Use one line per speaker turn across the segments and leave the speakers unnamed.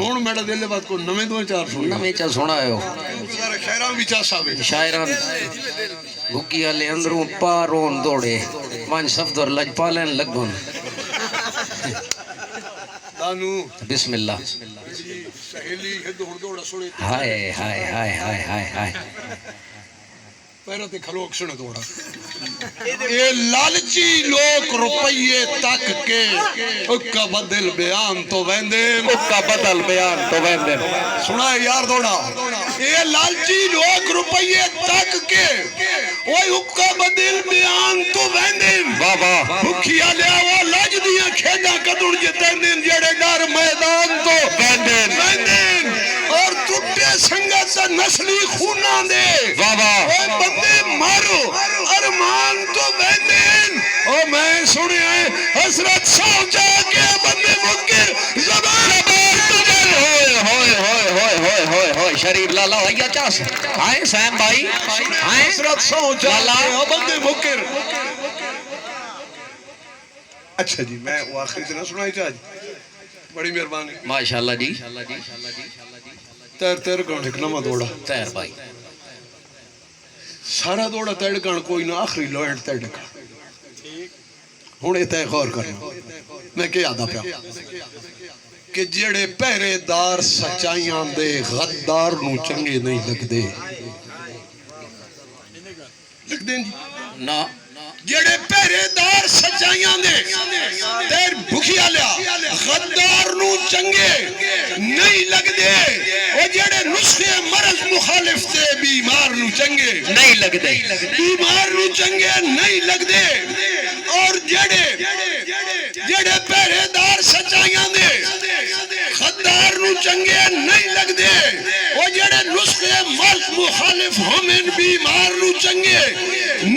ਹੁਣ ਮੇਰਾ ਦਿਲ ਬਾਤ को नवे दो चार सुन
नवे चा सुनायो
शायरा भी चा सावे
शायरा भुकिया ले अंदरों पारों दौड़े मान शब्द और लजपालन लगन
दानू
बिस्मिल्लाह
सहेली है दौड़ दौड़ सुने
हाय हाय हाय हाय हाय हाय
पैरों ते खलोक सुने दौड़ा ये लालची लोग रुपये तक के उक्का बदल बयान तो वेंदे
उक्का बदल बयान तो वेंदे
सुना यार दौड़ा ये लालची लोग रुपये तक के ओए उक्का बदल बयान तो वेंदे
बाबा
भुखिया ले वो लज दियां खेड़ा कदुण जितेंदे जेड़े डर मैदान तो वेंदे और टुटे संगत नस्ली खूना दे
बाबा
ओए बंदे मारो अरमान तो वेंदे ओ मैं सुनिया हसरत साहब जाके बंदे मुकर ज़बान
होय शरीफ लाला भैया चास आए सैम भाई आए
हसरत साहब जाके बंदे मुकर अच्छा जी मैं वो आखिरी से ना सुनाई आज बड़ी मेहरबानी
माशाल्लाह जी
तैर तैर कौन एक नमा दौड़ा
तैर भाई
सारा दौड़ा तैर कौन कोई ना आखिरी लॉइंट तैर का हुन ये तय गौर करना मैं क्या आदा पिया कि जेड़े पहरेदार सच्चाइयां दे गद्दार नू चंगे नहीं लगदे लगदे
ना
जेड़े पहरेदार सच्चाइयां दे तेर भुखिया लिया गद्दार नू चंगे नहीं लगदे ओ जेड़े नुस्खे मरज मुखालिफ ते बीमार नू चंगे
नहीं लगदे
बीमार नू चंगे नहीं लगदे और जेड़े जेड़े पहरेदार सच्चाइयां दे गद्दार नू चंगे नहीं लगदे ओ जेड़े नुस्खे मरज मुखालिफ होमेन बीमार नू चंगे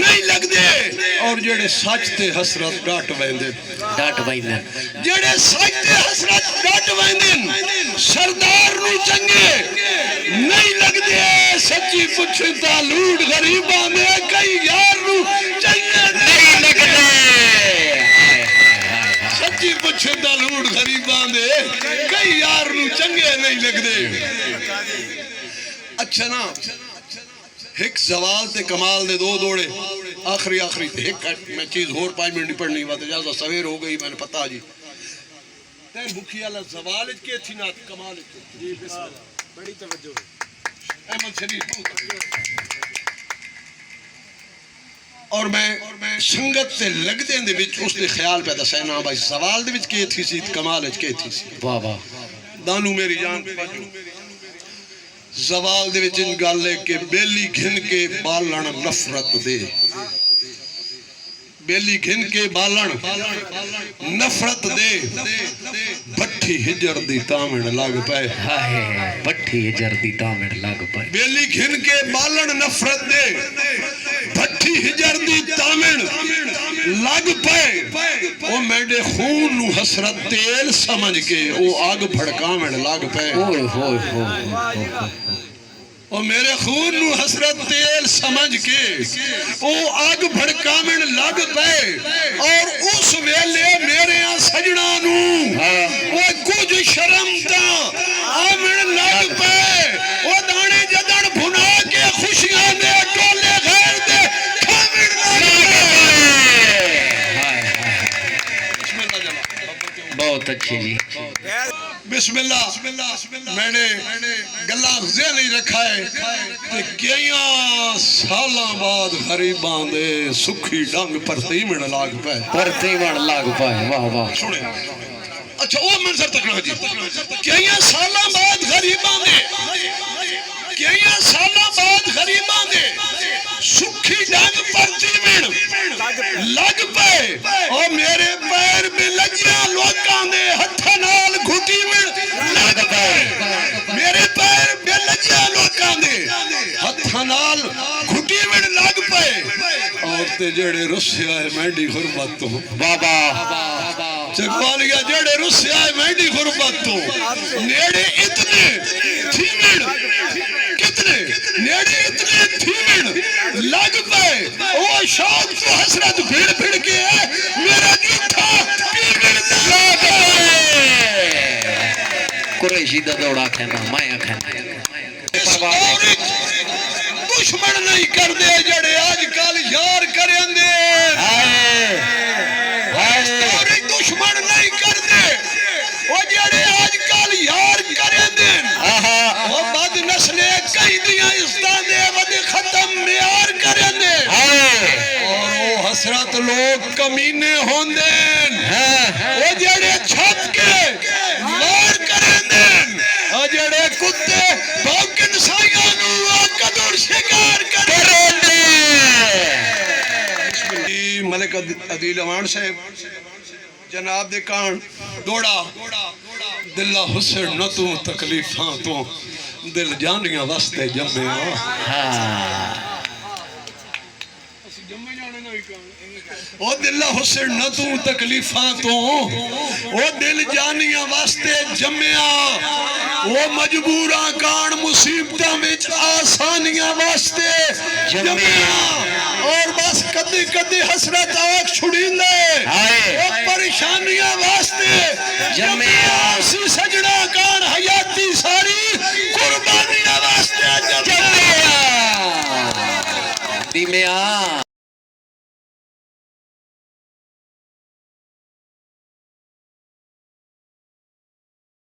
नहीं लगदे और जेड़े सच ते हसरत डाट वेंदे जेड़े सच ते हसरत डाट वेंदे सरदार नू चंगे नहीं लगदे सच्ची पुछता लूट गरीबां में कई यार नू चंगे नहीं लगदे सच्ची पुछता लूट गरीबां दे कई यार नू चंगे नहीं लगदे अच्छा ना एक सवाल ते कमाल दे दो दौड़े आखिरी आखिरी एक मैं चीज और 5 मिनट पढ़नी बात ज्यादा सवेर हो गई मैंने पता जी तैन भूखी वाला सवाल के थी ना कमाल जी बिस्मिल्लाह बड़ी तवज्जो अहमद शरीफ और मैं संगत से लगदे दे विच उसने ख्याल पैदा सैना भाई सवाल दे विच के थी सी कमाल के थी सी
वाह वाह
दानू मेरी जान जवाल दे विच गल है कि बेली घिन के बालण नफरत दे बेली घिन के बालण नफरत दे भट्ठी हिजर दी तामण लग पाए
हाय भट्ठी हिजर दी तामण लग पाए
बेली घिन के बालण नफरत दे भट्ठी हिजर दी तामण लग पाए ओ मेरे खून नु हसरत तेल समझ के ओ आग भड़कावण लग पाए
ओए होए होए
ओ मेरे खून नु हसरत तेल समझ के ओ आग भड़कावण लग पे और उस वेले मेरे सजना नु ओ कुछ शर्म ता आमण लग पे ओ दाने जदन भुना के खुशियां दे टोले घर दे खावण लग पे
बहुत अच्छी जी
बिस्मिल्लाह मैंने गला ज़हन नहीं रखा है कि कई सालों बाद गरीबां दे सुखी डंग परतीवण लग पाए
वाह वाह
सुने अच्छा वो मंजर तक जी कई सालों बाद गरीबां दे सुखी डंग परतीवण लग पाए और मेरे पैर में लगिया लोकां दे हत्थां नाल घुटीवण लग पाए मेरे पैर में लगिया लोकां दे हत्थां नाल घुटीवण लग पाए और ते जेड़े रुस्या है मैंडी गुरबत तो बाबा चकवालिया जेड़े रुस्या है मैंडी गुरबत तो नेड़े इतने थीवण कितने नेड़े इतने थीवण लग पाए ओ शौक तो हसरत भिड़ भिड़ के है मेरा जूठा पीवण लग पाए
कुरैशी जिदा दौड़ा कहना मैं कहना
दुश्मन नहीं करते जड़े आजकल यार करेंदे दुश्मन नहीं करते वो जड़े आजकल यार करेंदे वो बद नस्ले कई दियां इज्जतां दे वदे खत्म यार करेंदे और वो हसरत लोग कमीने होंदे वो जड़े छप के वार करेंदे और जड़े कुत्ते भौंकन साइयां नु कदर शिकार करेंदे मलिक अदील अमान साहब जनाब दे कान दौड़ा दिल्ला हुसैन न तू तकलीफां तो दिल जानियां वास्ते जम्मे ओ दिल्ला हुसैन न तू तकलीफां तो ओ दिल जानियां वास्ते जम्मिया ओ मजबूरा कान मुसीबतां विच आसानियां वास्ते जम्मिया और बस कदी कदी हसरत आंख छुड़ींदे ओ परेशानियां वास्ते जम्मिया सी सजना कान हयाती सारी कुर्बानियां वास्ते जम्मिया
दिमिया